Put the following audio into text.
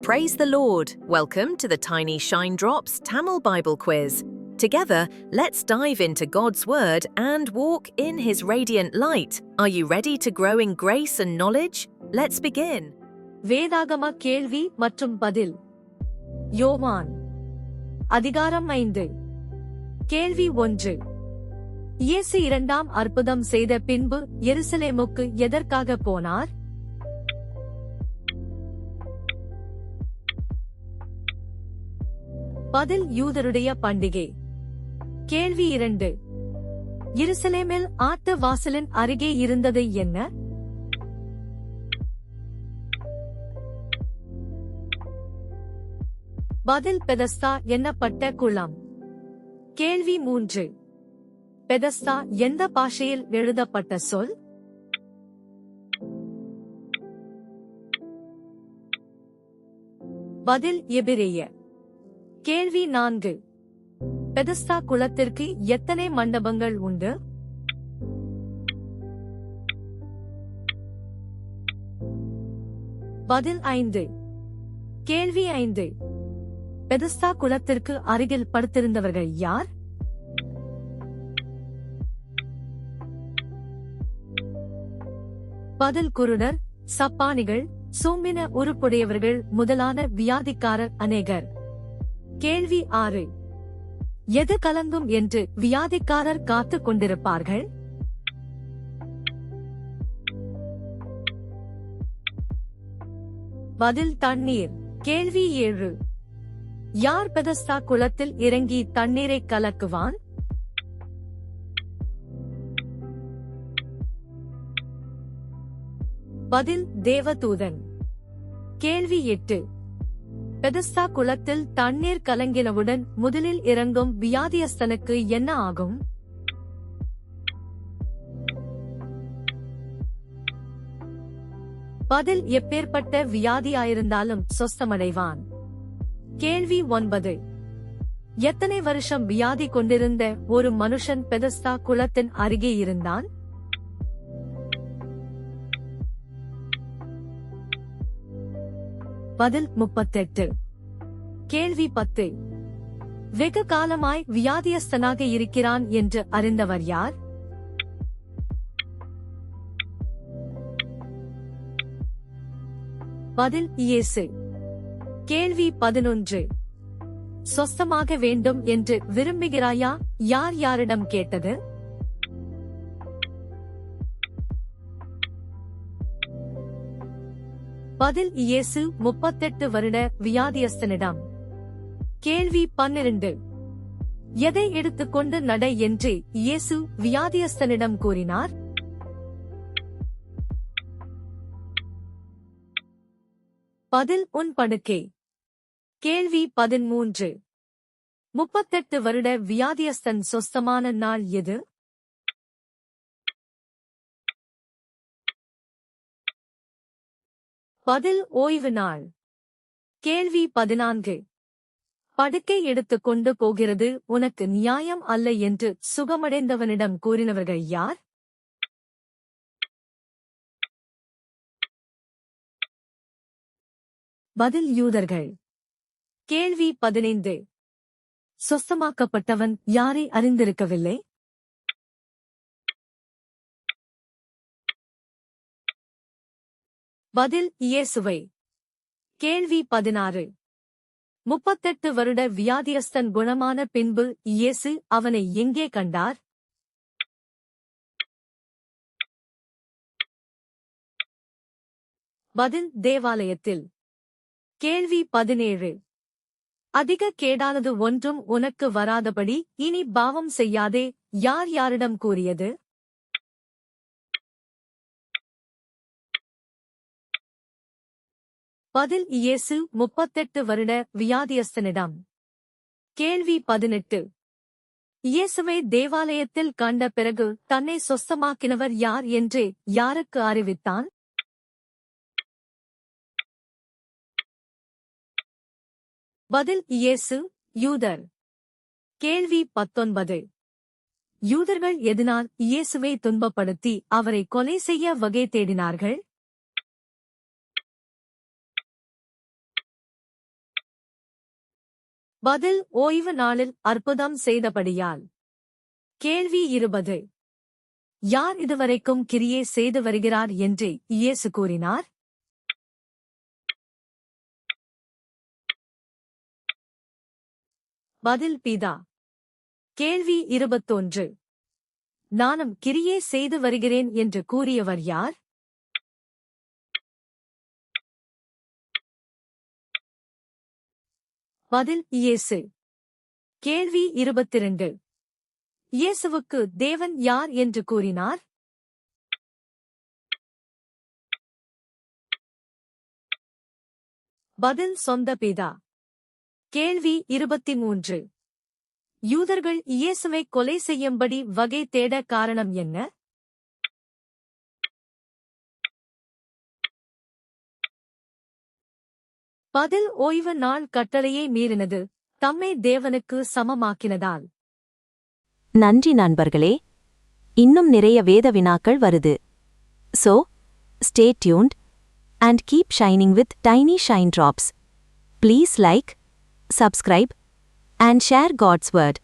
Praise the Lord! Welcome to the Tiny Shine Drops Tamil Bible Quiz. Together, let's dive into God's Word and walk in His radiant light. Are you ready to grow in grace and knowledge? Let's begin. வேதாகம கேள்வி மற்றும் பதில். யோவான் அதிகாரம் 5. கேள்வி 1. இயேசு இரண்டாம் அற்புதம் செய்த பின்பு எருசலேமுக்கு எதற்காக போனார்? பதில் யூதருடைய பண்டிகை. கேள்வி 2. எருசலேமில் ஆட்டு வாசலின் அருகே இருந்தது என்ன? பதில் பெதஸ்தா என்னப்பட்ட குளம். கேள்வி 3. பெதஸ்தா எந்த பாஷையில் எழுதப்பட்ட சொல்? பதில் எபிரேய. கேள்வி 4. பெதஸ்தா குளத்திற்கு எத்தனை மண்டபங்கள் உண்டு? பதில் 5. கேள்வி 5. பெதஸ்தா குளத்திற்கு அருகில் படுத்திருந்தவர்கள் யார்? பதில் குருடர், சப்பானிகள், சூம்பின உருப்புடையவர்கள் முதலான வியாதிக்காரர் அநேகர். கேள்வி 6. எது கலங்கும் என்று வியாதிக்காரர் காத்துக் கொண்டிருப்பார்கள்? பதில் தண்ணீர். கேள்வி 7. யார் பெதஸ்தா குளத்தில் இறங்கி தண்ணீரை கலக்குவான்? பதில் தேவதூதன். கேள்வி 8. பெதஸ்தா குளத்தில் தண்ணீர் கலங்கினவுடன் முதலில் இறங்கும் வியாதியஸ்தனுக்கு என்ன ஆகும்? பதில் எப்பேற்பட்ட வியாதியாயிருந்தாலும் சொஸ்தமடைவான். கேள்வி 9. எத்தனை வருஷம் வியாதி கொண்டிருந்த ஒரு மனுஷன் பெதஸ்தா குளத்தின் அருகே இருந்தான்? பதில் 38. கேள்வி 10. வெகு காலமாய் வியாதியஸ்தனாக இருக்கிறான் என்று அறிந்தவர் யார்? பதில் இயேசு. கேள்வி 11. சொஸ்தமாக வேண்டும் என்று விரும்புகிறாயா? யார் யாரிடம் கேட்டது? பதில் இயேசு 38 வருட வியாதியஸ்தனிடம். கேள்வி 12. எதை எடுத்துக்கொண்டு நட என்று இயேசு வியாதியஸ்தனிடம் கூறினார்? பதில் உன் படுக்கை. கேள்வி 13. 38 வருட வியாதியஸ்தன் சொஸ்தமான நாள் எது? பதில் ஓய்வு நாள். கேள்வி 14. படுக்கை எடுத்துக்கொண்டு போகிறது உனக்கு நியாயம் அல்ல என்று சுகமடைந்தவனிடம் கூறினவர்கள் யார்? பதில் யூதர்கள். கேள்வி 15. சொஸ்தமாக்கப்பட்டவன் யாரை அறிந்திருக்கவில்லை? பதில் இயேசுவை. கேள்வி 16. 38 வருட வியாதியஸ்தன் குணமான பின்பு இயேசு அவனை எங்கே கண்டார்? பதில் தேவாலயத்தில். கேள்வி 17. அதிக கேடானது ஒன்றும் உனக்கு வராதபடி இனி பாவம் செய்யாதே யார் யாரிடம் கூறியது? பதில் இயேசு 38 வருட வியாதியஸ்தனிடம். கேள்வி 18. இயேசுவை தேவாலயத்தில் கண்ட பிறகு தன்னை சொஸ்தமாக்கினவர் யார் என்று யாருக்கு அறிவித்தான்? பதில் இயேசு, யூதர். கேள்வி 19. யூதர்கள் எதனால் இயேசுவை துன்பப்படுத்தி அவரை கொலை செய்ய வகை தேடினார்கள்? பதில் ஓய்வு நாளில் அற்புதம் செய்தபடியால். கேள்வி 20. யார் இதுவரைக்கும் கிரியை செய்து வருகிறார் என்று இயேசு கூறினார்? பதில் பிதா. கேள்வி 21. நானும் கிரியை செய்து வருகிறேன் என்று கூறியவர் யார்? பதில் இயேசு. கேள்வி 22. இயேசுவுக்கு தேவன் யார் என்று கூறினார்? பதில் சொந்த பிதா. கேள்வி 23. யூதர்கள் இயேசுவை கொலை செய்யும்படி வகை தேட காரணம் என்ன? பதில் ஓய்வு நாள் கட்டளையை மீறினது, தம்மை தேவனுக்கு சமமாக்கினதால். நன்றி நண்பர்களே. இன்னும் நிறைய வேத வினாக்கள் வருது. So, stay tuned and keep shining with Tiny Shine Drops. Please like, subscribe and share God's word.